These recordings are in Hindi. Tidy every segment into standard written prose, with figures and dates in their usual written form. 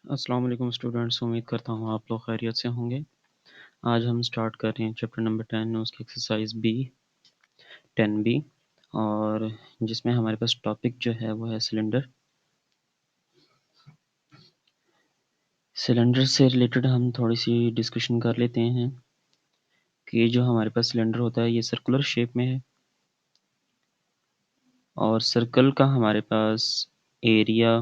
अस्सलाम वालेकुम स्टूडेंट्स, उम्मीद करता हूँ आप लोग खैरियत से होंगे। आज हम स्टार्ट कर रहे हैं चैप्टर नंबर 10 उसकी एक्सरसाइज बी 10 बी और जिसमें हमारे पास टॉपिक जो है वो है सिलेंडर। सिलेंडर से रिलेटेड हम थोड़ी सी डिस्कशन कर लेते हैं कि जो हमारे पास सिलेंडर होता है ये सर्कुलर शेप में है और सर्कल का हमारे पास एरिया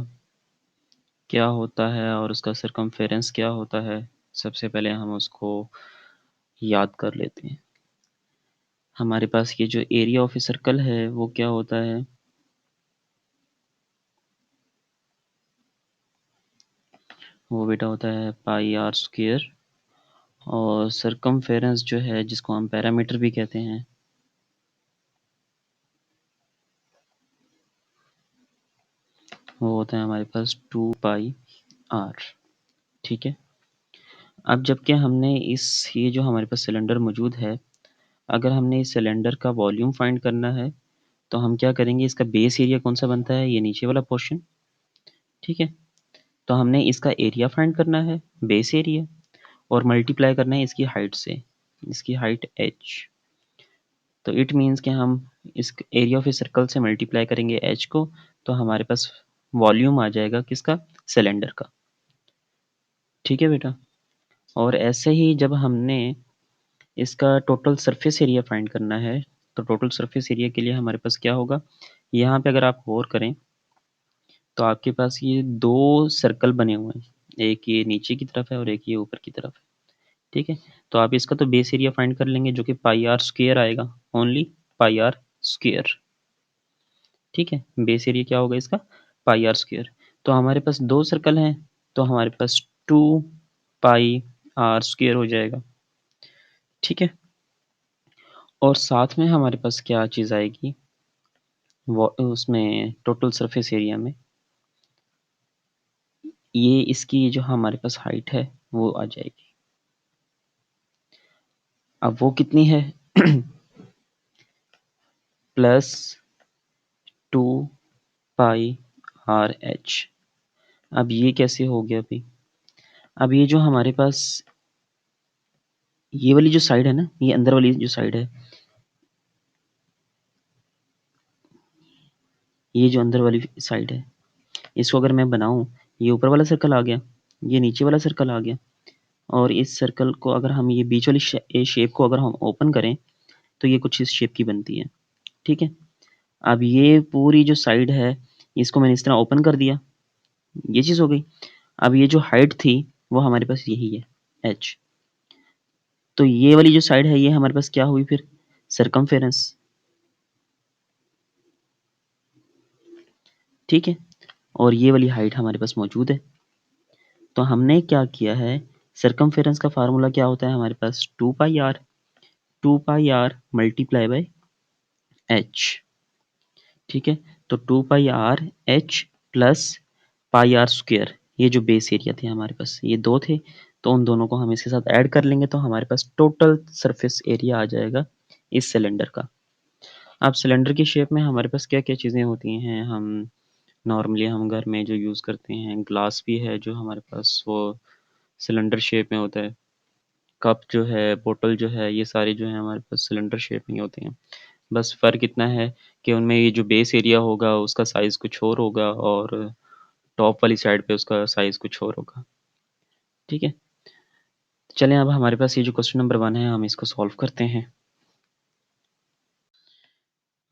क्या होता है और उसका सरकमफेरेंस क्या होता है। सबसे पहले हम उसको याद कर लेते हैं। हमारे पास ये जो एरिया ऑफ ए सर्कल है वो क्या होता है, वो बेटा होता है पाई आर स्क्वेयर। और सरकमफेरेंस जो है जिसको हम पैरामीटर भी कहते हैं वो होता है हमारे पास 2 पाई आर। ठीक है। अब जबकि हमने ये जो हमारे पास सिलेंडर मौजूद है, अगर हमने इस सिलेंडर का वॉल्यूम फाइंड करना है तो हम क्या करेंगे, इसका बेस एरिया कौन सा बनता है, ये नीचे वाला पोर्शन। ठीक है। तो हमने इसका एरिया फाइंड करना है, बेस एरिया, और मल्टीप्लाई करना है इसकी हाइट से, इसकी हाइट h। तो इट मीन्स कि हम इस एरिया ऑफ ए सर्कल से मल्टीप्लाई करेंगे h को, तो हमारे पास वॉल्यूम आ जाएगा किसका, सिलेंडर का। ठीक है बेटा। और ऐसे ही जब हमने इसका टोटल सरफेस एरिया फाइंड करना है तो टोटल सरफेस एरिया के लिए हमारे पास क्या होगा, यहाँ पे अगर आप गौर करें तो आपके पास ये दो सर्कल बने हुए हैं, एक ये नीचे की तरफ है और एक ये ऊपर की तरफ है। ठीक है। तो आप इसका तो बेस एरिया फाइंड कर लेंगे जो कि पाई आर स्क्वेयर आएगा, ओनली पाई आर स्क्वेयर। ठीक है। बेस एरिया क्या होगा इसका, पाई आर स्क्वेयर। तो हमारे पास दो सर्कल हैं तो हमारे पास 2 पाई आर स्क्वेयर हो जाएगा। ठीक है। और साथ में हमारे पास क्या चीज़ आएगी, वो उसमें टोटल सरफेस एरिया में ये इसकी जो हमारे पास हाइट है वो आ जाएगी। अब वो कितनी है प्लस 2 पाई आर एच। अब ये कैसे हो गया अभी, अब ये जो हमारे पास ये वाली जो साइड है ना, ये अंदर वाली जो साइड है, ये जो अंदर वाली साइड है, इसको अगर मैं बनाऊं, ये ऊपर वाला सर्कल आ गया, ये नीचे वाला सर्कल आ गया, और इस सर्कल को अगर हम ये बीच वाली शेप को अगर हम ओपन करें तो ये कुछ इस शेप की बनती है। ठीक है। अब ये पूरी जो साइड है इसको मैंने इस तरह ओपन कर दिया, ये चीज़ हो गई। अब ये जो हाइट थी वो हमारे पास यही है, एच। तो ये वाली जो साइड है ये हमारे पास क्या हुई फिर, सरकमफेरेंस। ठीक है। और ये वाली हाइट हमारे पास मौजूद है। तो हमने क्या किया है, सरकमफेरेंस का फार्मूला क्या होता है हमारे पास, 2 pi R, 2 pi R multiply by H. ठीक है। तो 2 pi R H plus pi R square, ये जो बेस एरिया थे हमारे पास ये दो थे, तो उन दोनों को हम इसके साथ ऐड कर लेंगे तो हमारे पास टोटल सरफेस एरिया आ जाएगा इस सिलेंडर का। अब सिलेंडर की शेप में हमारे पास क्या क्या चीज़ें होती हैं, हम नॉर्मली हम घर में जो यूज़ करते हैं, ग्लास भी है जो हमारे पास वो सिलेंडर शेप में होता है, कप जो है, बोतल जो है, ये सारे जो है हमारे पास सिलेंडर शेप में ही होते हैं। बस फ़र्क इतना है कि उनमें ये जो बेस एरिया होगा उसका साइज़ कुछ और होगा और टॉप वाली साइड पे उसका साइज़ कुछ और होगा। ठीक है। चलें अब हमारे पास ये जो क्वेश्चन नंबर 1 है हम इसको सॉल्व करते हैं।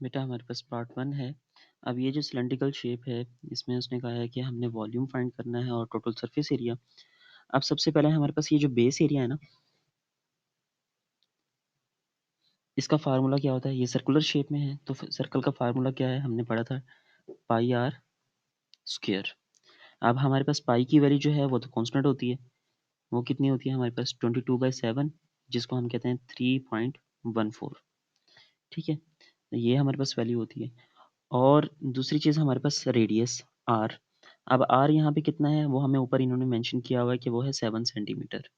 बेटा हमारे पास पार्ट 1 है। अब ये जो सिलेंड्रिकल शेप है इसमें उसने कहा है कि हमने वॉल्यूम फाइंड करना है और टोटल सरफेस एरिया। अब सबसे पहले हमारे पास ये जो बेस एरिया है ना, इसका फार्मूला क्या होता है, ये सर्कुलर शेप में है तो सर्कल का फार्मूला क्या है, हमने पढ़ा था पाई आर स्क्वेयर। अब हमारे पास पाई की वैल्यू जो है वो तो कांस्टेंट होती है, वो कितनी होती है हमारे पास 22/7, जिसको हम कहते हैं 3.14। ठीक है। तो ये हमारे पास वैल्यू होती है। और दूसरी चीज़ हमारे पास रेडियस आर। अब आर यहाँ पे कितना है वो हमें ऊपर इन्होंने मेंशन किया हुआ है कि वो है 7 सेंटीमीटर।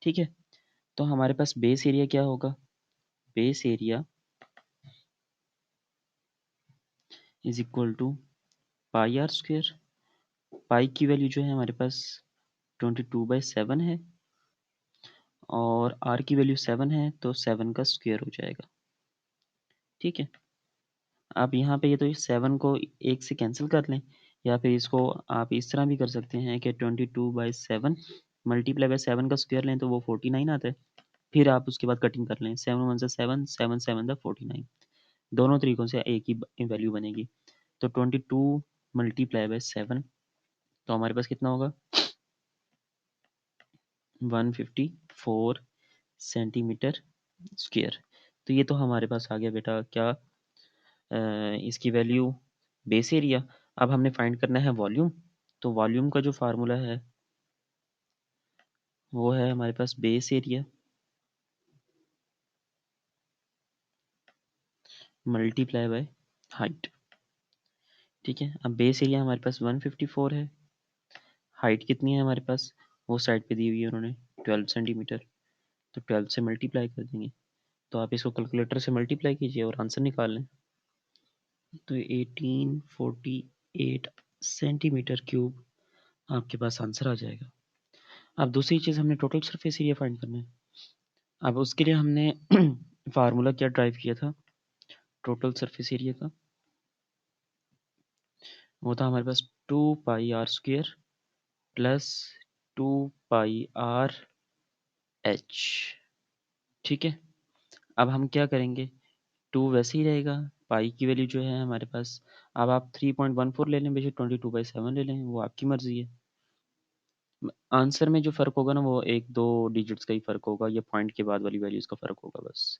ठीक है। तो हमारे पास बेस एरिया क्या होगा, base area is equal to pi R square. Pi की वैल्यू जो है हमारे पास 22/7 है और r की वैल्यू 7 है तो 7 का स्क्वायर हो जाएगा। ठीक है, आप यहाँ पे ये तो इस 7 को 1 से कैंसिल कर लें, या फिर इसको आप इस तरह भी कर सकते हैं कि 22/7 मल्टीप्लाई बाय 7 का स्क्वायर लें तो वो 49 आता है। फिर आप उसके बाद कटिंग कर लें, 7 1 7, 7 7 49, दोनों तरीकों से एक ही वैल्यू बनेगी। तो 22 मल्टीप्लाई बाय 7 तो हमारे पास कितना होगा, 154 सेंटीमीटर स्क्वायर। तो ये तो हमारे पास आ गया बेटा क्या, इसकी वैल्यू बेस एरिया। अब हमने फाइंड करना है वॉल्यूम। तो वॉल्यूम का जो फार्मूला है वो है हमारे पास base area multiply by height. ठीक है, अब बेस एरिया हमारे पास 154 है, हाइट कितनी है हमारे पास, वो साइड पे दी हुई है उन्होंने 12 सेंटीमीटर, तो 12 से मल्टीप्लाई कर देंगे। तो आप इसको कैलकुलेटर से मल्टीप्लाई कीजिए और आंसर निकाल लें। तो 1848 सेंटीमीटर क्यूब आपके पास आंसर आ जाएगा। अब दूसरी चीज़ हमने टोटल सरफेस एरिया फाइंड करना है। अब उसके लिए हमने फार्मूला क्या ड्राइव किया था टोटल सरफेस एरिया का, वो था हमारे पास 2πr² प्लस 2πr/h। ठीक है, अब हम क्या करेंगे, 2 वैसे ही रहेगा, पाई की वैल्यू जो है हमारे पास, अब आप 3.14 ले लें, बेशक 22/7 ले लें, वो आपकी मर्जी है। आंसर में जो फ़र्क होगा ना वो एक दो डिजिट्स का ही फ़र्क होगा, या पॉइंट के बाद वाली वैल्यूज़ का फ़र्क होगा बस,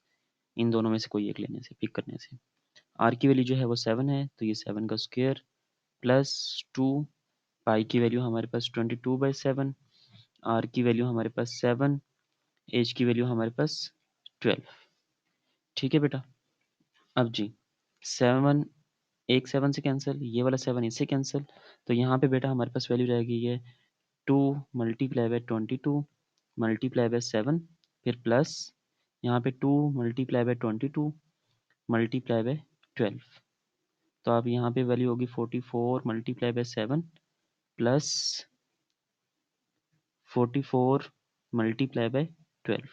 इन दोनों में से कोई एक लेने से, पिक करने से। आर की वैल्यू जो है वो 7 है, तो ये 7 का स्क्वायर प्लस 2, पाई की वैल्यू हमारे पास 22/7, आर की वैल्यू हमारे पास 7, एच की वैल्यू हमारे पास 12। ठीक है बेटा, अब जी 7 एक 7 से कैंसिल, ये वाला 7 इससे कैंसिल, तो यहाँ पे बेटा हमारे पास वैल्यू रहेगी ये 2 मल्टीप्लाई बाय 22 मल्टीप्लाई बाय 7, फिर प्लस यहाँ पे 2 मल्टीप्लाई बाय 22 मल्टीप्लाई बाय 12, तो अब यहाँ पे वैल्यू होगी 44 multiply by 7 plus 44 multiply by 12।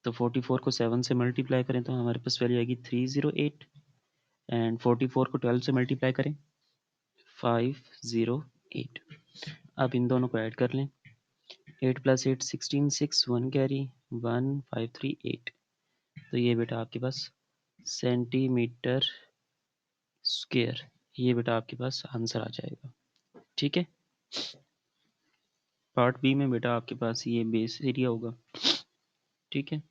तो 44 को 7 से मल्टीप्लाई करें तो हमारे पास वैल्यू आएगी 308, एंड 44 को 12 से मल्टीप्लाई करें 508। अब इन दोनों को ऐड कर लें, 8 + 8 16, 6 1 कैरी 1538। तो ये बेटा आपके पास सेंटीमीटर स्क्वायर, ये बेटा आपके पास आंसर आ जाएगा। ठीक है, पार्ट बी में बेटा आपके पास ये बेस एरिया होगा। ठीक है,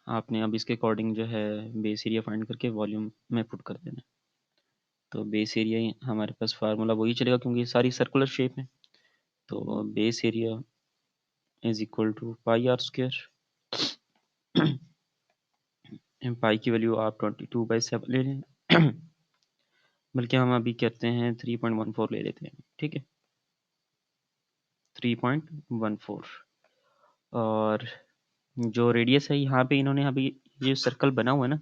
आपने अब इसके अकॉर्डिंग जो है बेस एरिया फाइंड करके वॉल्यूम में पुट कर देना। तो बेस एरिया हमारे पास फार्मूला वही चलेगा क्योंकि सारी सर्कुलर शेप है, तो base area is equal to πr²। Pi की वैल्यू आप 22/7 ले लें, बल्कि हम अभी कहते हैं 3.14 ले लेते हैं। ठीक है, 3.14, और जो रेडियस है यहाँ पे इन्होंने अभी ये सर्कल बना हुआ है ना,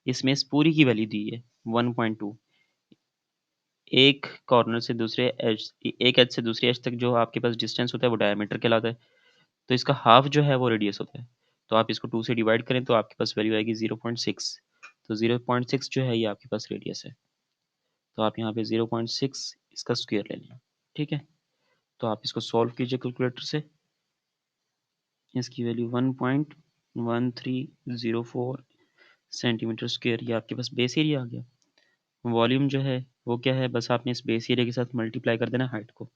इसमें इस पूरी की वैल्यू दी है 1.2। एक कॉर्नर से दूसरे एज, एक एज से दूसरे एज तक जो आपके पास डिस्टेंस होता है वो डायमीटर कहलाता है, तो इसका हाफ जो है वो रेडियस होता है। तो आप इसको 2 से डिवाइड करें तो आपके पास वैल्यू आएगी 0.6, तो 0.6 जो है ये आपके पास रेडियस है, तो आप यहाँ पे 0.6 इसका स्क्वायर ले लें। ठीक है, तो आप इसको सॉल्व कीजिए कैलकुलेटर से, इसकी वैल्यू 1.1304 सेंटीमीटर स्क्वायर, ये आपके पास बेस एरिया आ गया। वॉल्यूम जो है वो क्या है, बस आपने इस बेस एरिया के साथ मल्टीप्लाई कर देना हाइट को,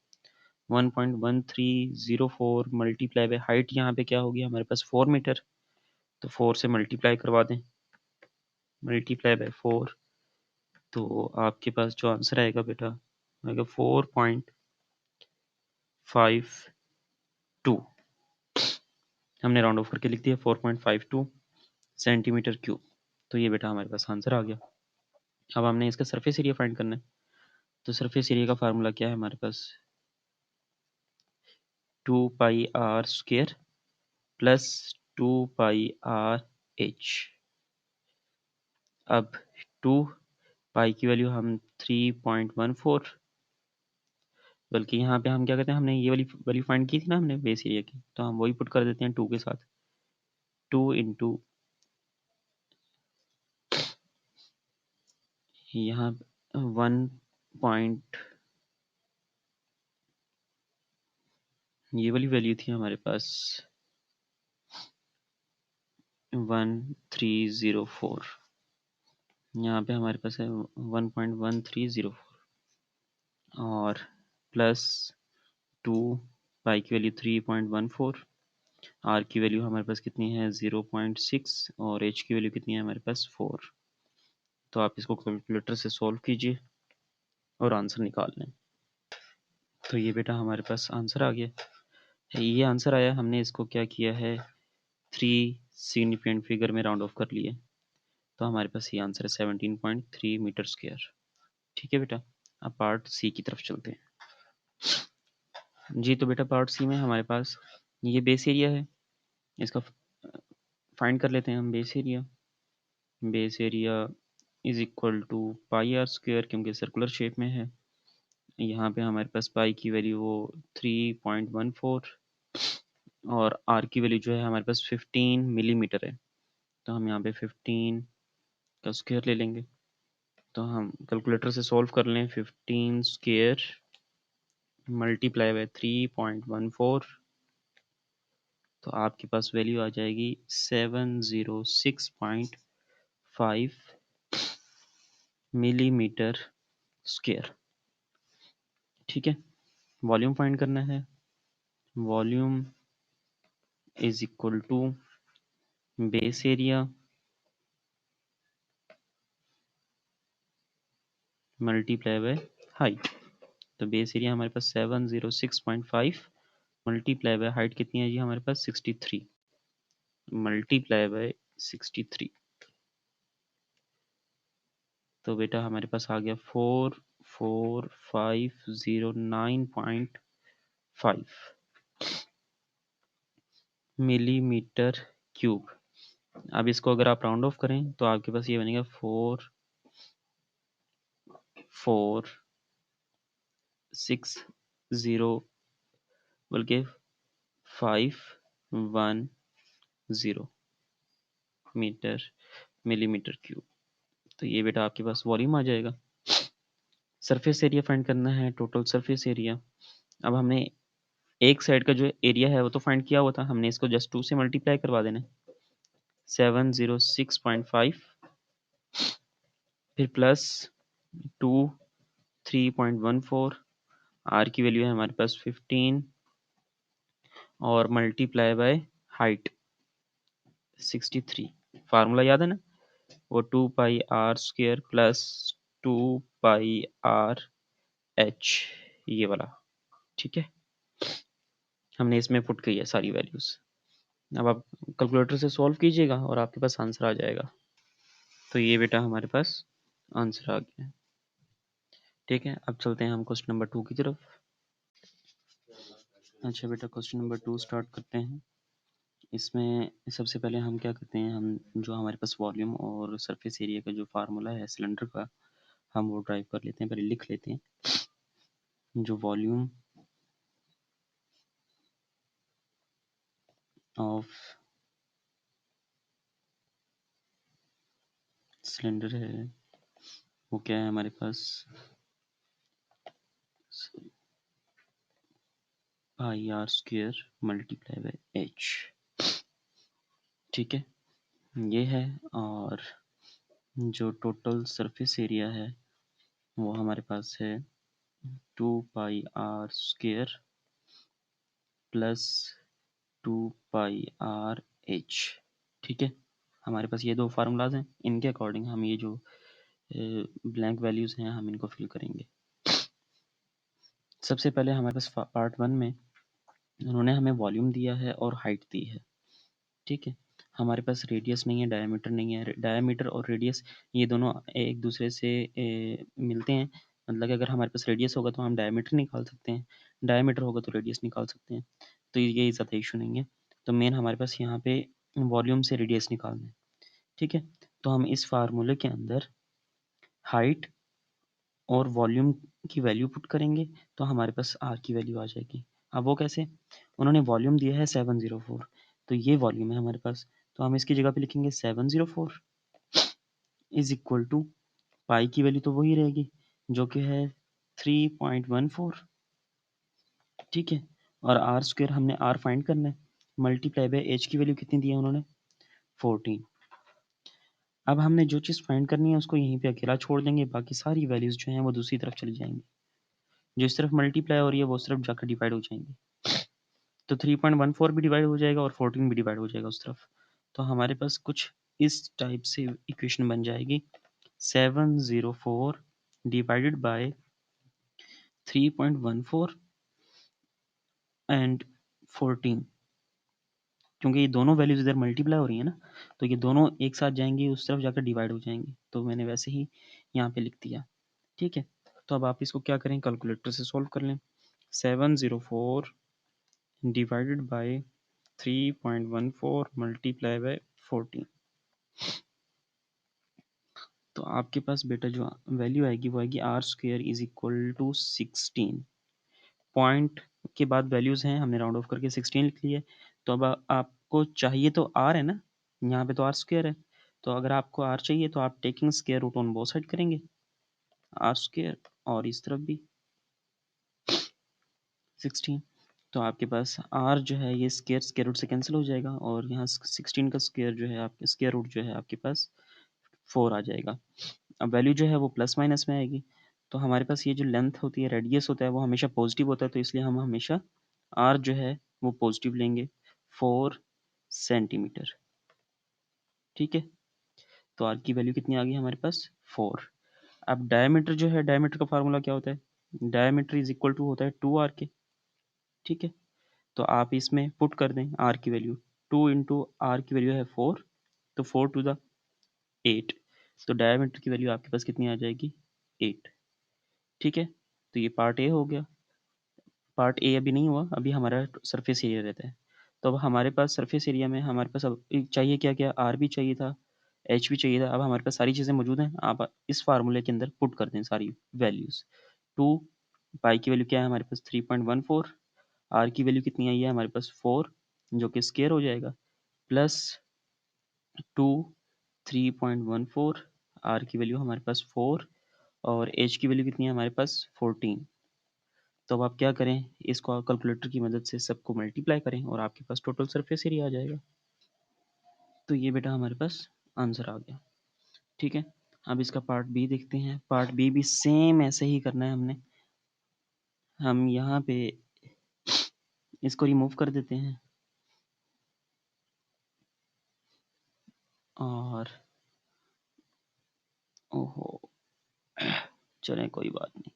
1.1304 मल्टीप्लाई बाय हाइट, यहाँ पे क्या होगी हमारे पास 4 मीटर, तो 4 से मल्टीप्लाई करवा दें, मल्टीप्लाई बाय 4, तो आपके पास जो आंसर आएगा बेटा आएगा 4.52, हमने राउंड ऑफ करके लिख दिया 4.52 सेंटीमीटर क्यूब। तो ये बेटा हमारे पास आंसर आ गया। अब हमने इसका सरफेस एरिया फाइंड करना है, तो सरफेस एरिया का फार्मूला क्या है हमारे पास, 2πr² प्लस 2πrh। अब 2 पाई की वैल्यू हम 3.14 बल्कि यहाँ पे हम क्या करते हैं, हमने ये वाली वैल्यू फाइंड की थी ना हमने बेस एरिया की, तो हम वही पुट कर देते हैं 2 के साथ। 2 इंटू यहाँ 1 पॉइंट, ये वाली वैल्यू थी हमारे पास 1304, यहाँ पे हमारे पास है 1.1304 और प्लस 2, पाई की वैल्यू 3.14, आर की वैल्यू हमारे पास कितनी है 0.6 और एच की वैल्यू कितनी है हमारे पास 4। तो आप इसको कैलकुलेटर से सॉल्व कीजिए और आंसर निकाल लें। तो ये बेटा हमारे पास आंसर आ गया। ये आंसर आया, हमने इसको क्या किया है 3 सिग्निफिकेंट फिगर में राउंड ऑफ कर लिए, तो हमारे पास ये आंसर है 17.3 मीटर स्क्वायर। ठीक है बेटा, अब पार्ट सी की तरफ चलते हैं। जी तो बेटा पार्ट सी में हमारे पास ये बेस एरिया है, इसका फाइंड कर लेते हैं हम base area. Base area is equal to pi are square, क्योंकि सर्कुलर शेप में है। यहाँ पे हमारे पास पाई की वैल्यू वो 3.14 और आर की वैल्यू जो है हमारे पास 15 मिलीमीटर है, तो हम यहाँ पे 15 का स्क्वायर ले लेंगे। तो हम कैलकुलेटर से सॉल्व कर लें, 15 स्क्वायर मल्टीप्लाई बाय 3.14, तो आपके पास वैल्यू आ जाएगी 706.5 मिलीमीटर स्क्वायर। ठीक है, वॉल्यूम फाइंड करना है। Volume is equal to base area multiply by height. तो बेस एरिया हमारे पास 706.5 मल्टीप्लाई बाय हाइट कितनी है जी हमारे पास 63 मल्टीप्लाई बाय 63। तो बेटा हमारे पास आ गया 44509.5 मिलीमीटर क्यूब। अब इसको अगर आप राउंड ऑफ करें तो आपके पास ये बनेगा 4460, बल्कि 510 मीटर मिलीमीटर क्यूब। तो ये बेटा आपके पास वॉल्यूम आ जाएगा। सरफेस एरिया फाइंड करना है, टोटल सरफेस एरिया। अब हमने एक साइड का जो एरिया है वो तो फाइंड किया हुआ था, हमने इसको जस्ट 2 से मल्टीप्लाई करवा देना है। 706.5 फिर प्लस 2 3.14, आर की वैल्यू है हमारे पास 15 और मल्टीप्लाई बाय हाइट 63। फार्मूला याद है ना, वो 2 pi are square plus 2 pi R H, ये वाला। ठीक है, हमने इसमें पुट की है सारी वैल्यूज। अब आप कैलकुलेटर से सॉल्व कीजिएगा और आपके पास आंसर आ जाएगा। तो ये बेटा हमारे पास आंसर आ गया। ठीक है, अब चलते हैं हम क्वेश्चन नंबर 2 की तरफ। अच्छा बेटा, क्वेश्चन नंबर 2 स्टार्ट करते हैं। इसमें सबसे पहले हम क्या करते हैं, हम जो हमारे पास वॉल्यूम और सरफेस एरिया का जो फार्मूला है सिलेंडर का, हम वो ड्राइव कर लेते हैं, पहले लिख लेते हैं। जो वॉल्यूम ऑफ सिलेंडर है वो क्या है हमारे पास, pi are square multiply by H. ठीक है, ये है। और जो टोटल सरफेस एरिया है वो हमारे पास है 2 pi are square plus 2 pi R H. ठीक है, हमारे पास ये दो फार्मूलाज हैं, इनके अकॉर्डिंग हम ये जो ब्लैंक वैल्यूज हैं हम इनको फिल करेंगे। सबसे पहले हमारे पास पार्ट 1 में उन्होंने हमें वॉल्यूम दिया है और हाइट दी है। ठीक है, हमारे पास रेडियस नहीं है, डायमीटर नहीं है। डायमीटर और रेडियस ये दोनों एक दूसरे से मिलते हैं, मतलब कि अगर हमारे पास रेडियस होगा तो हम डायमीटर निकाल सकते हैं, डायमीटर होगा तो रेडियस निकाल सकते हैं। तो ये ज़्यादा इशू नहीं है। तो मेन हमारे पास यहाँ पे वॉल्यूम से रेडियस निकालना है। ठीक है, तो हम इस फार्मूले के अंदर हाइट और वॉल्यूम की वैल्यू पुट करेंगे तो हमारे पास आर की वैल्यू आ जाएगी। अब वो कैसे? उन्होंने वॉल्यूम दिया है 704, तो ये वॉल्यूम है हमारे पास, तो हम इसकी जगह पे लिखेंगे 704 इज इक्वल टू पाई की वैल्यू तो वही रहेगी जो कि है 3.14, ठीक है। और आर स्क्वायर हमने आर फाइंड करना है, मल्टीप्लाई बाय एच की वैल्यू कितनी दी है उन्होंने? 14। अब हमने जो चीज़ फाइंड करनी है उसको यहीं पे अकेला छोड़ देंगे, बाकी सारी वैल्यूज जो हैं वो दूसरी तरफ चली जाएंगी, जो इस तरफ मल्टीप्लाई हो रही है वो उस तरफ जाकर डिवाइड हो जाएंगी। तो 3.14 भी डिवाइड हो जाएगा और 14 भी डिवाइड हो जाएगा उस तरफ। तो हमारे पास कुछ इस टाइप से इक्वेशन बन जाएगी, 704 डिवाइडेड बाय 3.14 एंड 14, क्योंकि ये दोनों वैल्यूज इधर मल्टीप्लाई हो रही है ना, तो ये दोनों एक साथ जाएंगी उस तरफ जाकर डिवाइड हो जाएंगी, तो मैंने वैसे ही यहाँ पे लिख दिया, ठीक है। तो अब आप इसको क्या करें, कैलकुलेटर से सॉल्व कर लें। 704 डिवाइडेड बाय 3.14 मल्टीप्लाई बाय 14, तो आपके पास बेटा जो वैल्यू आएगी वो आएगी r square is equal to 16। Point के बाद वैल्यूज हैं, हमने राउंड ऑफ करके 16 लिख लिया है। तो अब आपको चाहिए तो आर है ना, यहाँ पे तो आर स्क्वेयर है, तो अगर आपको आर चाहिए तो आप taking square root on both side करेंगे, आर स्क्वेयर और इस तरफ भी 16। तो आपके पास आर जो है ये स्क्वायर रूट से कैंसिल हो जाएगा और यहाँ 16 का स्क्वायर जो है आपके स्क्वायर रूट जो है आपके पास 4 आ जाएगा। अब वैल्यू जो है वो प्लस माइनस में आएगी, तो हमारे पास ये जो लेंथ होती है, रेडियस होता है, वो हमेशा पॉजिटिव होता है, तो इसलिए हम हमेशा आर जो है वो पॉजिटिव लेंगे, 4 सेंटीमीटर, ठीक है। तो आर की वैल्यू कितनी आ गई हमारे पास? 4। अब डायमीटर जो है, डायमीटर का फार्मूला क्या होता है? डायमीटर इज इक्वल टू होता है 2r के, ठीक है। तो आप इसमें पुट कर दें आर की वैल्यू, 2 इंटू आर की वैल्यू है 4, तो 4 टू द 8, तो डायमीटर की वैल्यू आपके पास कितनी आ जाएगी? 8, ठीक है। तो ये पार्ट ए हो गया। पार्ट ए अभी नहीं हुआ, अभी हमारा सरफेस एरिया रहता है। तो अब हमारे पास सरफेस एरिया में हमारे पास अब चाहिए क्या क्या? आर भी चाहिए था, एच भी चाहिए था। अब हमारे पास सारी चीज़ें मौजूद हैं, आप इस फार्मूले के अंदर पुट कर दें सारी वैल्यूज़। 2 पाई की वैल्यू क्या है हमारे पास? 3.14। आर की वैल्यू कितनी आई है हमारे पास? 4, जो कि स्केयर हो जाएगा, प्लस 2 3.14, आर की वैल्यू हमारे पास 4 और एच की वैल्यू कितनी है हमारे पास? 14। तो अब आप क्या करें, इसको कैलकुलेटर की मदद से सबको मल्टीप्लाई करें और आपके पास टोटल सरफेस एरिया आ जाएगा। तो ये बेटा हमारे पास आंसर आ गया, ठीक है। अब इसका पार्ट बी देखते हैं। पार्ट बी भी सेम ऐसे ही करना है हमने। हम यहाँ पे इसको रिमूव कर देते हैं और ओहो, चलें कोई बात नहीं।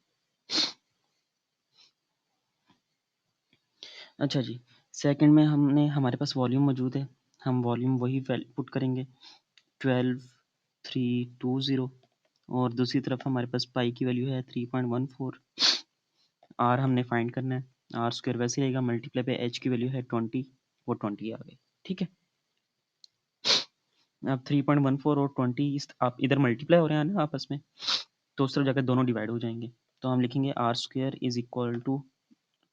अच्छा जी, सेकंड में हमने हमारे पास वॉल्यूम मौजूद है, हम वॉल्यूम वही पुट करेंगे 12320, और दूसरी तरफ हमारे पास पाई की वैल्यू है 3.14। आर हमने फाइंड करना है, आर स्क्वायर वैसे रहेगा, मल्टीप्लाई पे एच की वैल्यू है 20, वो 20 आ गई, ठीक है। अब 3.14 और 20 आप इधर मल्टीप्लाई हो रहे हैं ना आपस में, तो उस तरफ जाकर दोनों डिवाइड हो जाएंगे। तो हम लिखेंगे r square is equal to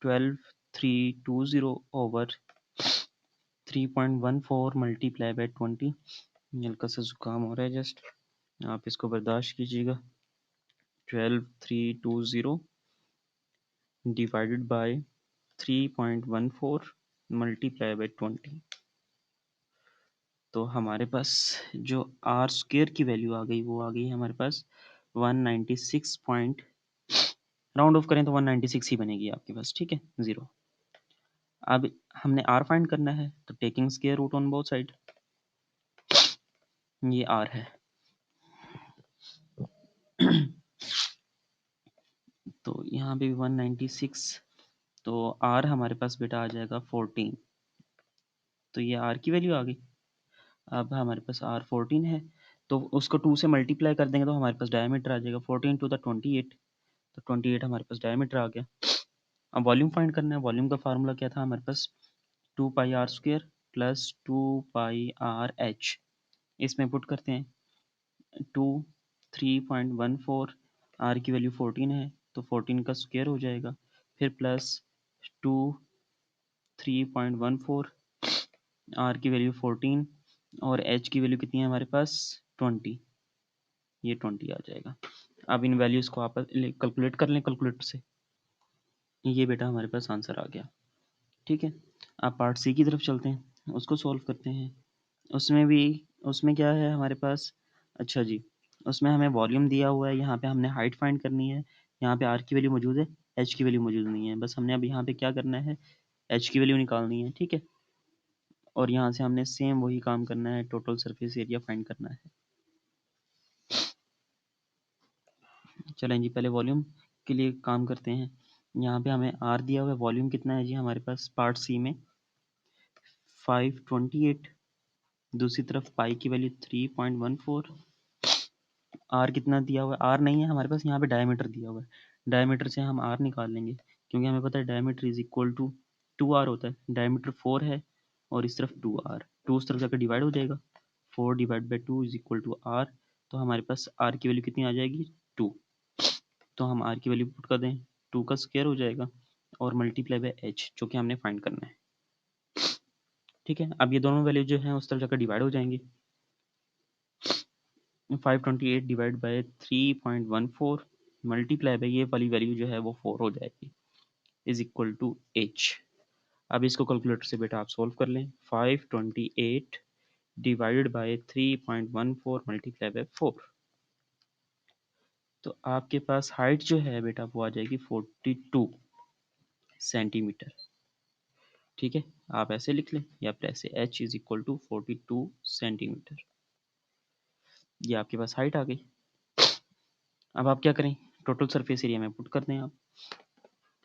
12320 over 3.14 multiply by 20। हल्का सा जुकाम हो रहा है जस्ट, आप इसको बर्दाश्त कीजिएगा। 12320 डिवाइडेड बाय 3.14 मल्टीप्लाई बाय 20, तो हमारे पास जो आर स्क्वेयर की वैल्यू आ गई वो आ गई हमारे पास 196 पॉइंट, राउंड ऑफ करें तो 196 ही बनेगी आपके पास, ठीक है, 0। अब हमने आर फाइंड करना है, तो taking square root on both side, ये आर है। तो यहाँ पे 196, तो आर हमारे पास बेटा आ जाएगा 14, तो ये आर की वैल्यू आ गई। अब हमारे पास आर 14 है, तो उसको 2 से मल्टीप्लाई कर देंगे तो हमारे पास डायमीटर आ जाएगा 14 टू द 28, तो 28 हमारे पास डायमीटर आ गया। अब वॉल्यूम फाइंड करना है, वॉल्यूम का फार्मूला क्या था हमारे पास? 2 pi R square plus 2 pi R H, इसमें पुट करते हैं 2 3.14, आर की वैल्यू 14 है तो 14 का स्क्वायर हो जाएगा, फिर प्लस 2 3.14, आर की वैल्यू 14 और एच की वैल्यू कितनी है हमारे पास 20, ये 20 आ जाएगा। अब इन वैल्यूज़ को आप कैलकुलेट कर लें कैलकुलेटर से। ये बेटा हमारे पास आंसर आ गया। ठीक है, अब पार्ट सी की तरफ चलते हैं, उसको सॉल्व करते हैं। उसमें क्या है हमारे पास, अच्छा जी, उसमें हमें वॉल्यूम दिया हुआ है, यहाँ पे हमने हाइट फाइंड करनी है, यहाँ पे आर की वैल्यू मौजूद है, एच की वैल्यू मौजूद नहीं है, बस हमने अब यहाँ पे क्या करना है, एच की वैल्यू निकालनी है। ठीक है, और यहाँ से हमने सेम वही काम करना है, टोटल सरफेस एरिया फाइंड करना है। चलें जी, पहले वॉल्यूम के लिए काम करते हैं। यहाँ पे हमें आर दिया हुआ है, वॉल्यूम कितना है जी हमारे पास पार्ट सी में 528, दूसरी तरफ पाई की वैल्यू 3.14, आर कितना दिया हुआ है, आर नहीं है हमारे पास, यहाँ पे डायमीटर दिया हुआ है, डायमीटर से हम आर निकाल लेंगे, क्योंकि हमें पता है diameter is equal to 2r होता है, डायमीटर 4 है और इस तरफ 2r, 2 उस तरफ जाकर डिवाइड हो जाएगा, 4 divide by 2 is equal to r, तो हमारे पास आर की वैल्यू कितनी आ जाएगी 2, तो हम आर की वैल्यू पुट कर दें, 2 का स्क्वायर हो जाएगा और मल्टीप्लाई बाई एच जो कि हमने फाइंड करना है। ठीक है, अब ये दोनों वैल्यू जो हैं उस तरफ जाकर डिवाइड हो जाएंगे, 528 डिवाइड बाई 3.14 मल्टीप्लाई बाई ये वाली वैल्यू जो है वो 4 हो जाएगी, इज इक्वल टू एच। अब इसको कैलकुलेटर से बेटा आप सोल्व कर लें, 528 डिवाइडेड बाई 3.14 मल्टीप्लाई बाई 4, तो आपके पास हाइट जो है बेटा वो आ जाएगी 42 सेंटीमीटर। ठीक है, आप ऐसे लिख लें या फिर ऐसे, h is equal to 42 centimetre, ये आपके पास हाइट आ गई। अब आप क्या करें, टोटल सरफेस एरिया में पुट कर दें आप,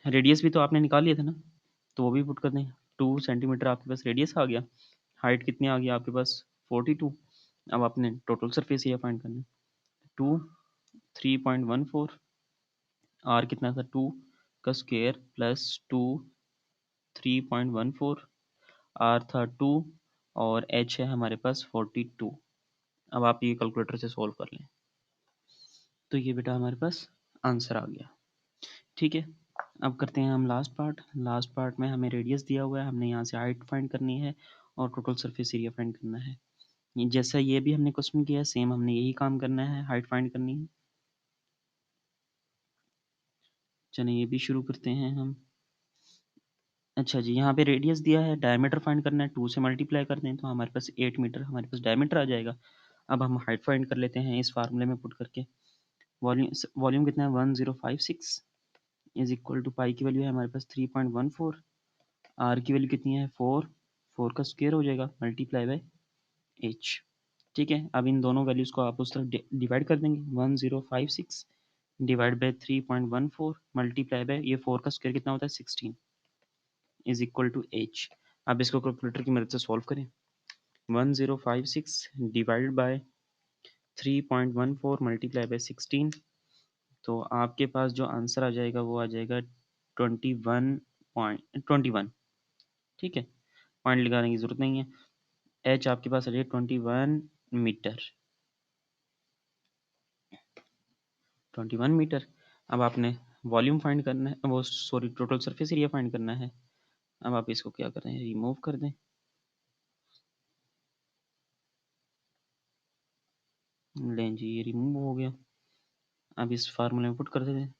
रेडियस भी तो आपने निकाल लिया था ना, तो वो भी पुट कर दें, 2 सेंटीमीटर आपके पास रेडियस आ गया, हाइट कितनी आ गई आपके पास 42, अब आपने टोटल सरफेस एरिया फाइंड करना है, 2 3.14, आर कितना था 2 का स्क्वायर प्लस 2 3.14, आर था 2 और एच है हमारे पास 42। अब आप ये कैलकुलेटर से सोल्व कर लें, तो ये बेटा हमारे पास आंसर आ गया। ठीक है, अब करते हैं हम लास्ट पार्ट। लास्ट पार्ट में हमें रेडियस दिया हुआ है, हमने यहाँ से हाइट फाइंड करनी है और टोटल सरफेस एरिया फाइंड करना है। जैसा ये भी हमने क्वेश्चन किया सेम हमने यही काम करना है, हाइट फाइंड करनी है। चलिए ये भी शुरू करते हैं हम। अच्छा जी, यहाँ पे रेडियस दिया है, डायमीटर फाइंड करना है, 2 से मल्टीप्लाई कर दें तो हमारे पास 8 मीटर हमारे पास डायमीटर आ जाएगा। अब हम हाइट फाइंड कर लेते हैं इस फार्मूले में पुट करके, वॉल्यूम कितना है 1056 इज इक्वल टू पाई की वैल्यू है हमारे पास 3.14, आर की वैल्यू कितनी है 4, 4 का स्क्वायर हो जाएगा मल्टीप्लाई बाय एच। ठीक है, अब इन दोनों वैल्यूज़ को आप उस तरफ डिवाइड कर देंगे, 1056 डिवाइड बाय 3.14 मल्टीप्लाई बाय ये 4 का स्क्वायर कितना होता है 16 इज इक्वल टू एच। अब इसको कैलकुलेटर की मदद से सॉल्व करें, 1056 डिवाइड बाय 3.14 मल्टीप्लाई बाय 16, तो आपके पास जो आंसर आ जाएगा वो आ जाएगा 21.21। ठीक है, पॉइंट लगाने की जरूरत नहीं है, एच आपके पास आ जाएगा 21 मीटर, 21 मीटर। अब आपने वॉल्यूम फाइंड करना है, वो sorry total surface area find करना है। अब आप इसको क्या करें, रिमूव कर दें, लें जी ये रिमूव हो गया। अब इस फार्मूले में पुट कर देते हैं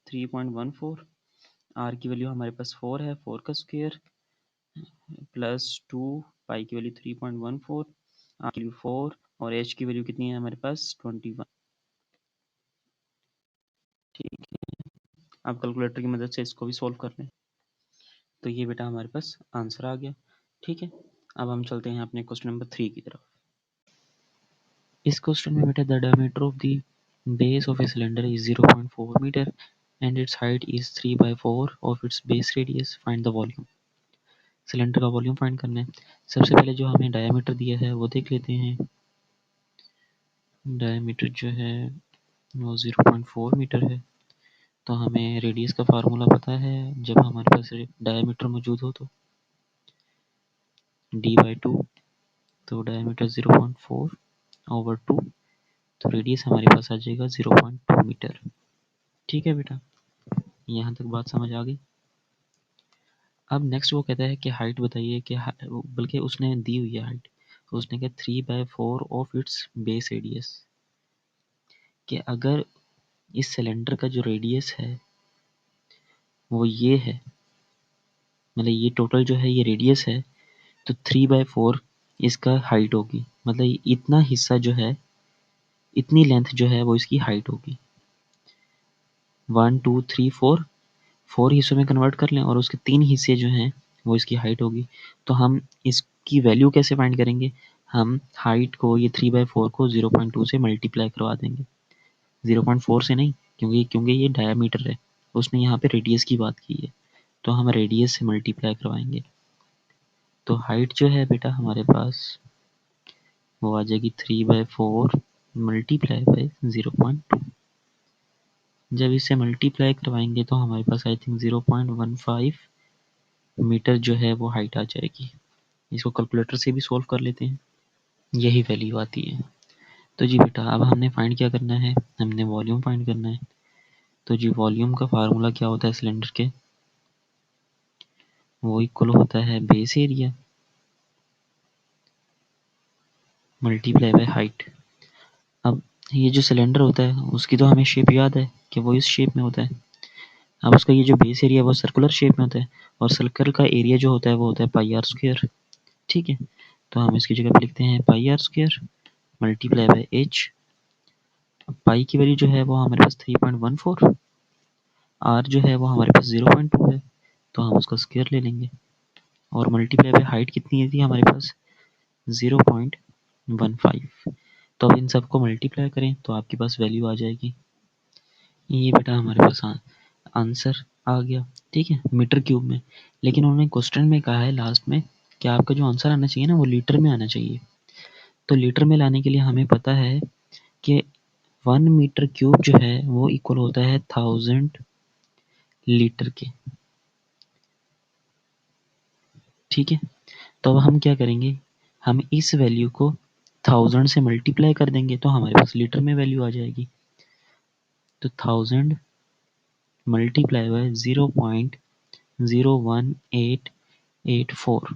3.14, आर की वैल्यू हमारे पास 4 है, 4 का स्क्वायर प्लस 2 पाई की वैल्यू 3.14, आर की वैल्यू 4 और एच की वैल्यू कितनी है हमारे पास 21। ठीक है, अब कैलकुलेटर की मदद से इसको भी सोल्व कर लें, तो ये बेटा हमारे पास आंसर आ गया। ठीक है, अब हम चलते हैं अपने क्वेश्चन नंबर 3 की तरफ। इस क्वेश्चन में बेटा the diameter of the base of a cylinder is 0.4 meter and its height is 3/4 of its base radius. Find the volume. Cylinder का वॉल्यूम फाइंड करना है। सबसे पहले जो हमें डायमीटर दिया है वो देख लेते हैं। डायमीटर जो है वो 0.4 मीटर है, तो हमें रेडियस का फार्मूला पता है, जब हमारे पास डायमीटर मौजूद हो तो d/2, तो डायमीटर 0.4 ओवर 2, तो रेडियस हमारे पास आ जाएगा 0.2 मीटर। ठीक है बेटा, यहाँ तक बात समझ आ गई। अब नेक्स्ट वो कहता है कि हाइट बताइए, कि बल्कि उसने दी हुई है हाइट, उसने कहा 3/4 ऑफ इट्स बेस रेडियस, कि अगर इस सिलेंडर का जो रेडियस है वो ये है, मतलब ये टोटल जो है ये रेडियस है, तो 3/4 इसका हाइट होगी, मतलब इतना हिस्सा जो है, इतनी लेंथ जो है वो इसकी हाइट होगी। 1 2 3 4 4 हिस्सों में कन्वर्ट कर लें और उसके 3 हिस्से जो हैं वो इसकी हाइट होगी। तो हम इसकी वैल्यू कैसे फाइंड करेंगे? हम हाइट को, ये 3/4 को 0.2 से मल्टीप्लाई करवा देंगे। 0.4 से नहीं, क्योंकि ये डायमीटर है, उसने यहाँ पे रेडियस की बात की है, तो हम रेडियस से मल्टीप्लाई करवाएंगे। तो हाइट जो है बेटा हमारे पास वो आ जाएगी 3/4 मल्टीप्लाई बाय 0.2। जब इसे मल्टीप्लाई करवाएंगे तो हमारे पास आई थिंक 0.15 मीटर जो है वो हाइट आ जाएगी। इसको कैलकुलेटर से भी सोल्व कर लेते हैं, यही वैल्यू आती है। तो जी बेटा, अब हमने फाइंड क्या करना है? हमने वॉल्यूम फाइंड करना है। तो जी वॉल्यूम का फार्मूला क्या होता है सिलेंडर के? वो इक्वल होता है base area multiply by height. अब ये जो सिलेंडर होता है उसकी तो हमें शेप याद है कि वो इस शेप में होता है। अब उसका ये जो बेस एरिया वो सर्कुलर शेप में होता है, और सर्कल का एरिया जो होता है वो होता है पाई आर स्क्वायर। ठीक है, तो हम इसकी जगह पे लिखते हैं pi are square multiply by H. Pi की वैल्यू जो है वो हमारे पास 3.14, आर जो है वो हमारे पास 0.2 है, तो हम उसका स्क्वायर ले लेंगे, और मल्टीप्लाई बाय हाइट कितनी थी हमारे पास? 0.15। तो अब इन सबको मल्टीप्लाई करें तो आपके पास वैल्यू आ जाएगी। ये बेटा हमारे पास आंसर आ गया, ठीक है, मीटर क्यूब में। लेकिन उन्होंने क्वेश्चन में कहा है लास्ट में कि आपका जो आंसर आना चाहिए ना वो लीटर में आना चाहिए। तो लीटर में लाने के लिए हमें पता है कि 1 मीटर क्यूब जो है वो इक्वल होता है 1000 लीटर के। ठीक है, तो अब हम क्या करेंगे? हम इस वैल्यू को 1000 से मल्टीप्लाई कर देंगे तो हमारे पास लीटर में वैल्यू आ जाएगी। तो 1000 मल्टीप्लाई बाय 0.01884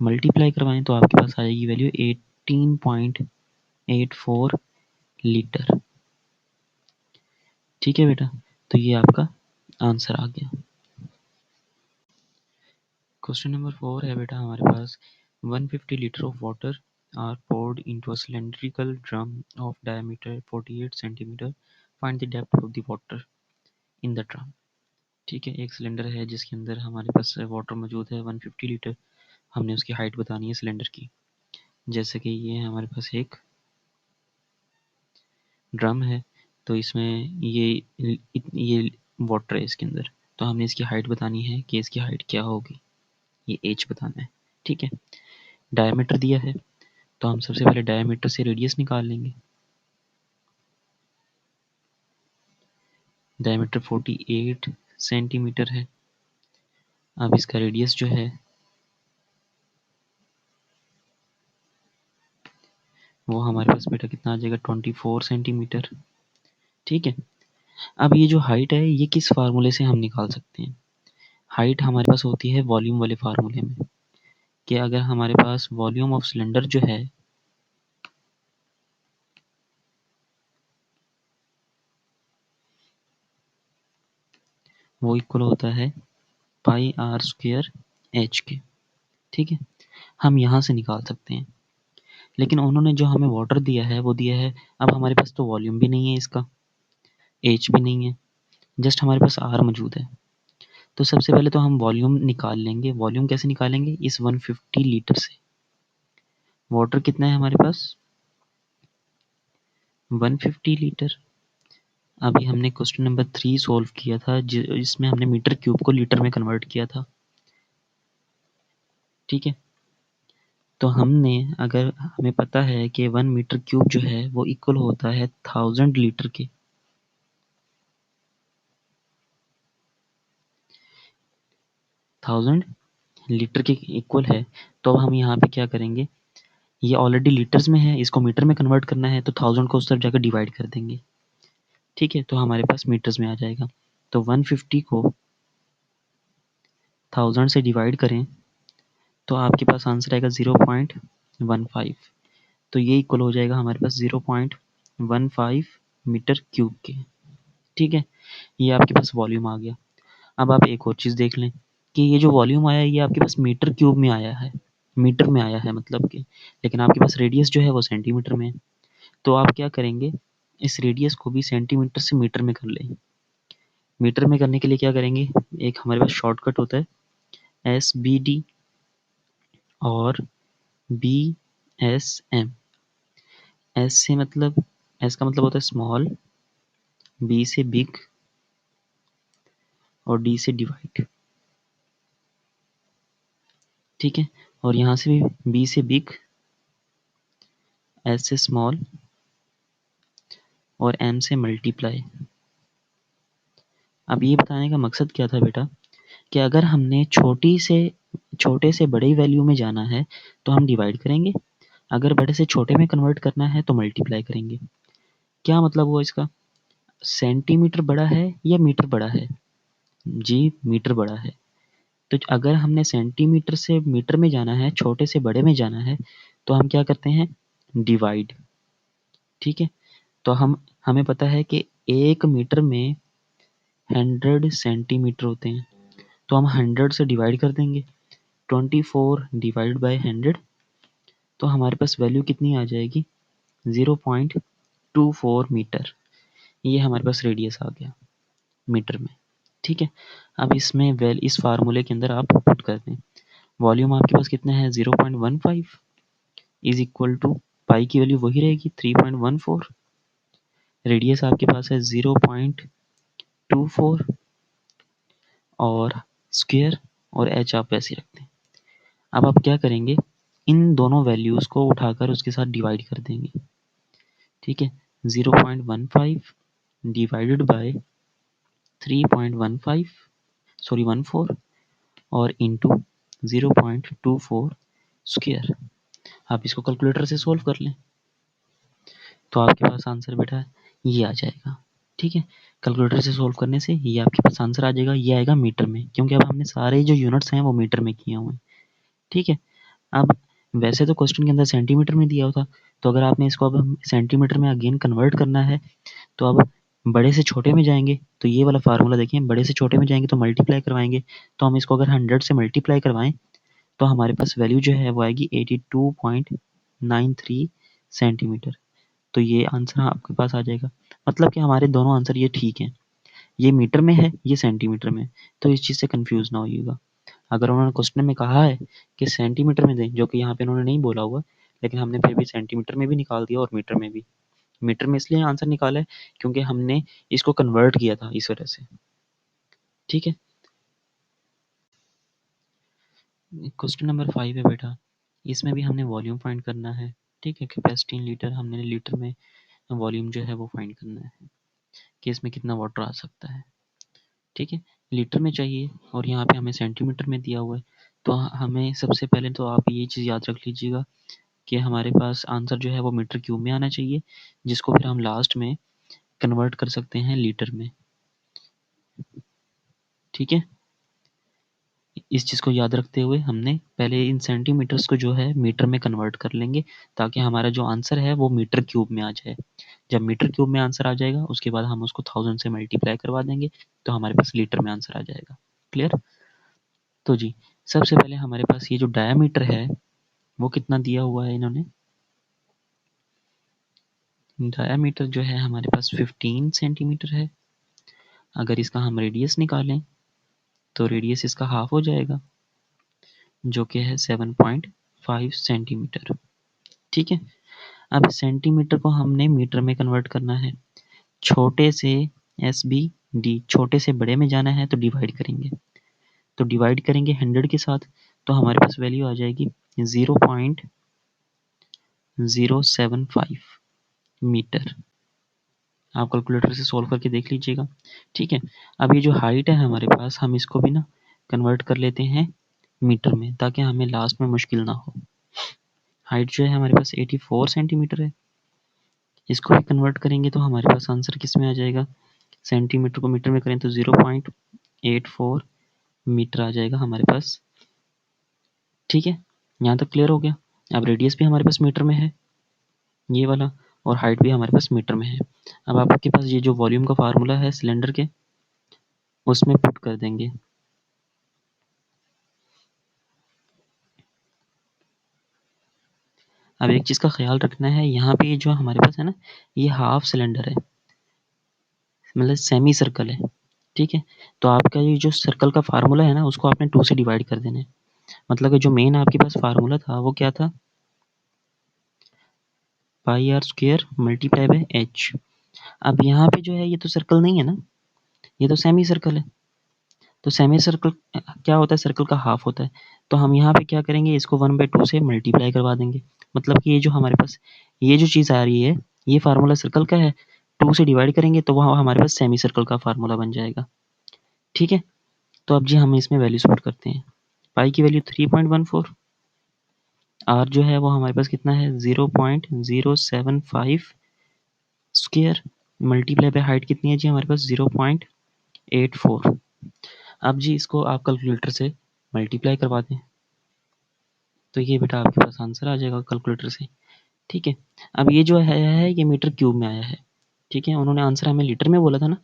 मल्टीप्लाई करवाएं तो आपके पास आएगी वैल्यू 18.84 लीटर। ठीक है बेटा, तो ये आपका आंसर आ गया। क्वेश्चन नंबर 4 है बेटा हमारे पास, 150 litre of water are poured into a cylindrical drum of diameter 48 centimeter. Find the depth of the water in the drum. ठीक है, एक सिलेंडर है जिसके अंदर हमारे पास वाटर मौजूद है 150 लीटर। हमने उसकी हाइट बतानी है सिलेंडर की। जैसे कि ये हमारे पास एक ड्रम है, तो इसमें ये वाटर है इसके अंदर, तो हमने इसकी हाइट बतानी है कि इसकी हाइट क्या होगी, ये एच बताना है। ठीक है, डायमीटर दिया है तो हम सबसे पहले डायमीटर से रेडियस निकाल लेंगे। डायमीटर 48 सेंटीमीटर है। अब इसका रेडियस जो है वो हमारे पास बेटा कितना आ जाएगा? 24 सेंटीमीटर। ठीक है, अब ये जो हाइट है ये किस फार्मूले से हम निकाल सकते हैं? हाइट हमारे पास होती है वॉल्यूम वाले फार्मूले में, कि अगर हमारे पास वॉल्यूम ऑफ सिलेंडर जो है वो इक्वल होता है पाई आर स्क्वायर एच के। ठीक है, हम यहाँ से निकाल सकते हैं, लेकिन उन्होंने जो हमें वाटर दिया है वो दिया है, अब हमारे पास तो वॉल्यूम भी नहीं है इसका, एच भी नहीं है, जस्ट हमारे पास आर मौजूद है। तो सबसे पहले तो हम वॉल्यूम निकाल लेंगे। वॉल्यूम कैसे निकालेंगे? इस 150 लीटर से। वाटर कितना है हमारे पास? 150 लीटर। अभी हमने क्वेश्चन नंबर 3 सॉल्व किया था जिसमें हमने मीटर क्यूब को लीटर में कन्वर्ट किया था। ठीक है, तो हमने, अगर हमें पता है कि 1 मीटर क्यूब जो है वो इक्वल होता है 1000 लीटर के, 1000 लीटर के इक्वल है, तो अब हम यहाँ पे क्या करेंगे? ये ऑलरेडी लीटर्स में है, इसको मीटर में कन्वर्ट करना है, तो 1000 को उस तरफ जाकर डिवाइड कर देंगे। ठीक है, तो हमारे पास मीटर्स में आ जाएगा। तो 150 को 1000 से डिवाइड करें तो आपके पास आंसर आएगा 0.15। तो ये इक्वल हो जाएगा हमारे पास 0.15 मीटर क्यूब के। ठीक है, ये आपके पास वॉल्यूम आ गया। अब आप एक और चीज़ देख लें कि ये जो वॉल्यूम आया है ये आपके पास मीटर क्यूब में आया है, मीटर में आया है मतलब कि, लेकिन आपके पास रेडियस जो है वो सेंटीमीटर में है। तो आप क्या करेंगे, इस रेडियस को भी सेंटीमीटर से मीटर में कर लें। मीटर में करने के लिए क्या करेंगे, एक हमारे पास शॉर्टकट होता है SBD और BSM। एस से मतलब, एस का मतलब होता है स्मॉल, बी से बिग और डी से डिवाइड। ठीक है, और यहाँ से भी बी से बिग, एस से स्मॉल और एम से मल्टीप्लाई। अब ये बताने का मकसद क्या था बेटा, कि अगर हमने छोटे से बड़े वैल्यू में जाना है तो हम डिवाइड करेंगे, अगर बड़े से छोटे में कन्वर्ट करना है तो मल्टीप्लाई करेंगे। क्या मतलब हुआ इसका, सेंटीमीटर बड़ा है या मीटर बड़ा है? जी मीटर बड़ा है। तो अगर हमने सेंटीमीटर से मीटर में जाना है, छोटे से बड़े में जाना है, तो हम क्या करते हैं, डिवाइड। ठीक है, तो हमें पता है कि 1 मीटर में 100 सेंटीमीटर होते हैं, तो हम 100 से डिवाइड कर देंगे। 24 डिवाइड बाय 100, तो हमारे पास वैल्यू कितनी आ जाएगी, 0.24 मीटर। ये हमारे पास रेडियस आ गया मीटर में। ठीक है, अब इसमें इस फार्मूले के अंदर आप पुट कर दें। वॉल्यूम आपके पास कितना है, 0.15 इज इक्वल टू पाई की वैल्यू वही रहेगी 3.14। रेडियस आपके पास है 0.24 और स्क्वायर, और एच आप वैसे रखते हैं। अब आप क्या करेंगे, इन दोनों वैल्यूज़ को उठाकर उसके साथ डिवाइड कर देंगे। ठीक है, 0.15 डिवाइडेड बाय 3.15 सॉरी 14 और इंटू 0.24 स्क्वायर। आप इसको कैलकुलेटर से सोल्व कर लें तो आपके पास आंसर बेटा ये आ जाएगा। ठीक है, कैलकुलेटर से सोल्व करने से ये आपके पास आंसर आ जाएगा, ये आएगा मीटर में, क्योंकि अब हमने सारे जो यूनिट्स हैं वो मीटर में किए हुए हैं। ठीक है, अब वैसे तो क्वेश्चन के अंदर सेंटीमीटर में दिया होता, तो अगर आपने इसको अब सेंटीमीटर में अगेन कन्वर्ट करना है तो अब बड़े से छोटे में जाएंगे, तो ये वाला फार्मूला देखिए, बड़े से छोटे में जाएंगे तो मल्टीप्लाई करवाएंगे, तो हम इसको अगर 100 से मल्टीप्लाई करवाएं तो हमारे पास वैल्यू जो है वो आएगी 82.93 सेंटीमीटर। तो ये आंसर आपके पास आ जाएगा। मतलब कि हमारे दोनों आंसर ये ठीक हैं, ये मीटर में है, ये सेंटीमीटर में। तो इस चीज़ से कंफ्यूज ना होइएगा। अगर उन्होंने क्वेश्चन में कहा है कि सेंटीमीटर में दें, जो कि यहाँ पे उन्होंने नहीं बोला हुआ, लेकिन हमने फिर भी सेंटीमीटर में भी निकाल दिया और मीटर में भी। मीटर में इसलिए आंसर निकाला है क्योंकि हमने इसको कन्वर्ट किया था इस वजह से। ठीक है, क्वेश्चन नंबर 5 है बेटा, इसमें भी हमने वॉल्यूम फाइंड करना है। ठीक है, कैपेसिटी इन लीटर, हमने लीटर में वॉल्यूम जो है वो फाइंड करना है कि इसमें कितना वाटर आ सकता है। ठीक है, लीटर में चाहिए और यहाँ पे हमें सेंटीमीटर में दिया हुआ है। तो हमें सबसे पहले तो आप ये चीज़ याद रख लीजिएगा कि हमारे पास आंसर जो है वो मीटर क्यूब में आना चाहिए, जिसको फिर हम लास्ट में कन्वर्ट कर सकते हैं लीटर में। ठीक है, इस चीज़ को याद रखते हुए हमने पहले इन सेंटीमीटर्स को जो है मीटर में कन्वर्ट कर लेंगे, ताकि हमारा जो आंसर है वो मीटर क्यूब में आ जाए। जब मीटर क्यूब में आंसर आ जाएगा उसके बाद हम उसको 1000 से मल्टीप्लाई करवा देंगे, तो हमारे पास लीटर में आंसर आ जाएगा। क्लियर? तो जी, सबसे पहले हमारे पास ये जो डायामीटर है वो कितना दिया हुआ है इन्होंने, डायामीटर जो है हमारे पास 15 सेंटीमीटर है। अगर इसका हम रेडियस निकालें तो रेडियस इसका हाफ हो जाएगा, जो कि है 7.5 सेंटीमीटर। ठीक है, अब सेंटीमीटर को हमने मीटर में कन्वर्ट करना है। छोटे से SBD, छोटे से बड़े में जाना है तो डिवाइड करेंगे, तो डिवाइड करेंगे 100 के साथ, तो हमारे पास वैल्यू आ जाएगी 0.075 मीटर। आप कैलकुलेटर से सोल्व करके देख लीजिएगा। ठीक है, अब ये जो हाइट है हमारे पास, हम इसको भी ना कन्वर्ट कर लेते हैं मीटर में, ताकि हमें लास्ट में मुश्किल ना हो। हाइट जो है हमारे पास 84 सेंटीमीटर है, इसको भी कन्वर्ट करेंगे तो हमारे पास आंसर किस में आ जाएगा, सेंटीमीटर को मीटर में करें तो 0.84 मीटर आ जाएगा हमारे पास। ठीक है, यहाँ तक क्लियर हो गया। अब रेडियस भी हमारे पास मीटर में है ये वाला, और हाइट भी हमारे पास मीटर में है। अब आपके पास ये जो वॉल्यूम का फार्मूला है सिलेंडर के, उसमें पुट कर देंगे। अब एक चीज़ का ख्याल रखना है, यहाँ पे जो हमारे पास है ना, ये हाफ सिलेंडर है, मतलब सेमी सर्कल है। ठीक है, तो आपका ये जो सर्कल का फार्मूला है ना, उसको आपने 2 से डिवाइड कर देना है। मतलब कि जो मेन आपके पास फार्मूला था वो क्या था, pi are square multiply by H. अब यहाँ पे जो है ये तो सर्कल नहीं है ना, ये तो सेमी सर्कल है। तो सेमी सर्कल क्या होता है, सर्कल का हाफ होता है। तो हम यहाँ पे क्या करेंगे, इसको 1/2 से मल्टीप्लाई करवा देंगे। मतलब कि ये जो हमारे पास ये जो चीज़ आ रही है, ये फार्मूला सर्कल का है, 2 से डिवाइड करेंगे तो वहाँ हमारे पास सेमी सर्कल का फार्मूला बन जाएगा। ठीक है, तो अब जी हम इसमें वैल्यू पुट करते हैं। पाई की वैल्यू 3.14, आर जो है वो हमारे पास कितना है 0.075 स्क्वायर, मल्टीप्लाई बाय हाइट कितनी है जी हमारे पास 0.84। अब जी इसको आप कैलकुलेटर से मल्टीप्लाई करवा दें तो ये बेटा आपके पास आंसर आ जाएगा कैलकुलेटर से। ठीक है, अब ये जो है ये मीटर क्यूब में आया है। ठीक है, उन्होंने आंसर हमें लीटर में बोला था ना,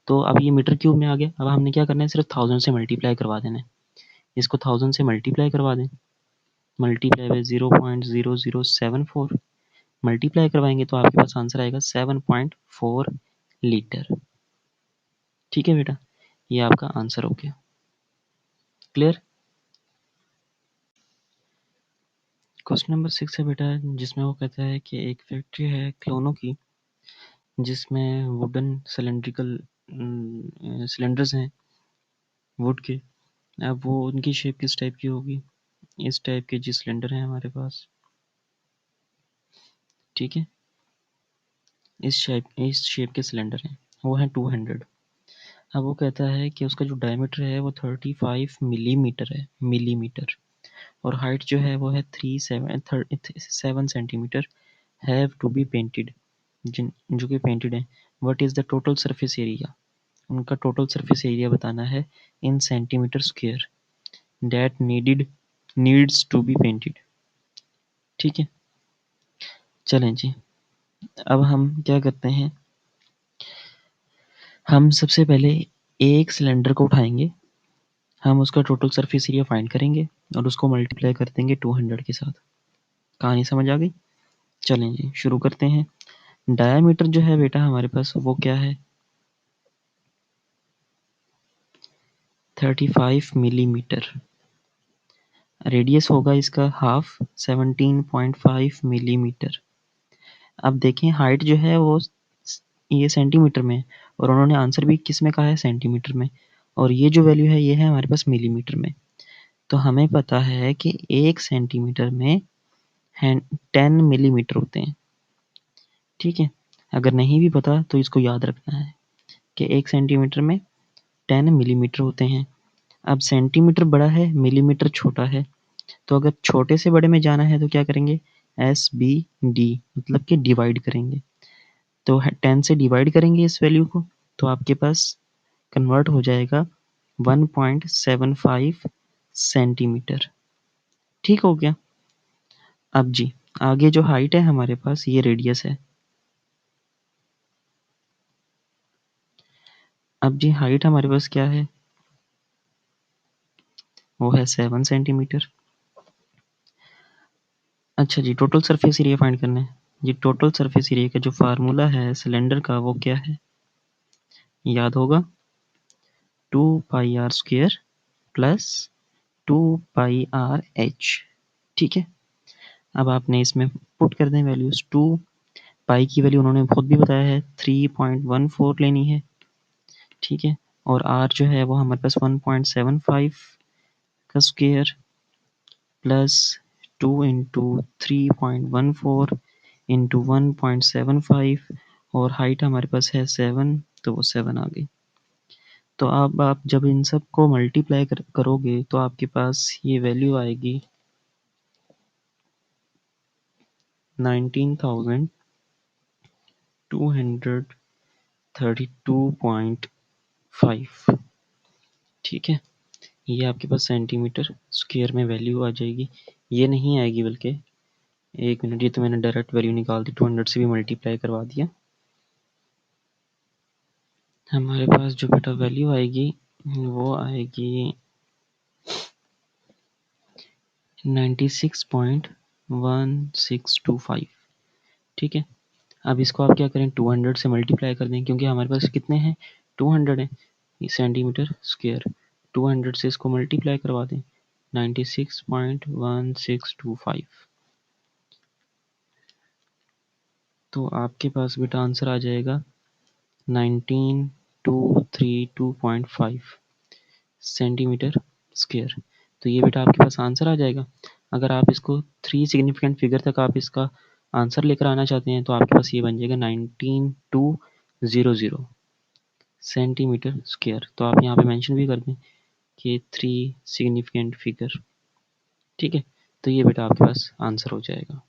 तो अब ये मीटर क्यूब में आ गया। अब हमने क्या करना है, सिर्फ 1000 से मल्टीप्लाई करवा देना है। इसको 1000 से मल्टीप्लाई करवा दें, मल्टीप्लाई बाय 0.0074, मल्टीप्लाई करवाएंगे तो आपके पास आंसर आएगा 7.4 लीटर। ठीक है बेटा, ये आपका आंसर हो गया। क्लियर। क्वेश्चन नंबर 6 है बेटा, जिसमें वो कहता है कि एक फैक्ट्री है खिलौनों की, जिसमें वुडन सिलेंड्रिकल सिलेंडर्स हैं वुड के। अब वो उनकी शेप किस टाइप की होगी, इस टाइप के जी सिलेंडर हैं हमारे पास। ठीक है, इस शेप के सिलेंडर हैं, वो हैं 200। अब वो कहता है कि उसका जो डायमीटर है वो 35 मिलीमीटर है, मिलीमीटर, और हाइट जो है वो है 7 centimetre, have to be painted, जिन जो कि पेंटेड है। What is the total surface area, उनका टोटल सरफेस एरिया बताना है in centimetre square that needs to be painted. ठीक है, चलें जी, अब हम क्या करते हैं, हम सबसे पहले एक सिलेंडर को उठाएंगे, हम उसका टोटल सरफेस एरिया फाइंड करेंगे और उसको मल्टीप्लाई कर देंगे 200 के साथ। कहानी समझ आ गई। चलें जी शुरू करते हैं। डायामीटर जो है बेटा हमारे पास वो क्या है, 35 मिलीमीटर। रेडियस होगा इसका हाफ, 17.5 मिलीमीटर। अब देखें हाइट जो है वो ये सेंटीमीटर में, और उन्होंने आंसर भी किस में कहा है, सेंटीमीटर में, और ये जो वैल्यू है ये है हमारे पास मिलीमीटर में। तो हमें पता है कि 1 सेंटीमीटर में 10 मिलीमीटर होते हैं। ठीक है, अगर नहीं भी पता तो इसको याद रखना है कि 1 सेंटीमीटर में 10 मिलीमीटर होते हैं। अब सेंटीमीटर बड़ा है, मिलीमीटर छोटा है, तो अगर छोटे से बड़े में जाना है तो क्या करेंगे, SBD मतलब कि डिवाइड करेंगे। तो 10 से डिवाइड करेंगे इस वैल्यू को, तो आपके पास कन्वर्ट हो जाएगा 1.75 सेंटीमीटर। ठीक हो गया। अब जी आगे जो हाइट है हमारे पास, ये रेडियस है। अब जी हाइट हमारे पास क्या है, वो है 7 सेंटीमीटर। अच्छा जी, टोटल सरफेस एरिया फाइंड करना है जी। टोटल सरफेस एरिया का जो फार्मूला है सिलेंडर का वो क्या है, याद होगा, 2πr² प्लस 2πrh। ठीक है, अब आपने इसमें पुट कर दें वैल्यूज। 2 पाई की वैल्यू उन्होंने खुद भी बताया है 3.14 लेनी है। ठीक है, और आर जो है वो हमारे पास 1.75 का स्क्वायर प्लस 2 इंटू 3.14 इंटू 1.75, और हाइट हमारे पास है 7, तो वो 7 आ गई। तो अब आप जब इन सब को मल्टीप्लाई करोगे तो आपके पास ये वैल्यू आएगी 19,000 232.5। ठीक है, ये आपके पास सेंटीमीटर स्क्वायर में वैल्यू आ जाएगी। ये नहीं आएगी बल्कि, एक मिनट, ये तो मैंने डायरेक्ट वैल्यू निकाल दी, 200 से भी मल्टीप्लाई करवा दिया। हमारे पास जो बेटा वैल्यू आएगी वो आएगी 96.1625। ठीक है, अब इसको आप क्या करें, 200 से मल्टीप्लाई कर दें, क्योंकि हमारे पास कितने हैं, 200 है सेंटीमीटर स्क्वायर। 200 से इसको मल्टीप्लाई करवा दें, 96.1625। तो आपके पास बेटा आंसर आ जाएगा 19232.5 सेंटीमीटर स्क्वायर। तो ये बेटा आपके पास आंसर आ जाएगा। अगर आप इसको 3 सिग्निफिकेंट फिगर तक आप इसका आंसर लेकर आना चाहते हैं तो आपके पास ये बन जाएगा 19200 सेंटीमीटर स्क्वायर। तो आप यहाँ पे मेंशन भी कर दें कि 3 सिग्निफिकेंट फिगर। ठीक है, तो ये बेटा आपके पास आंसर हो जाएगा।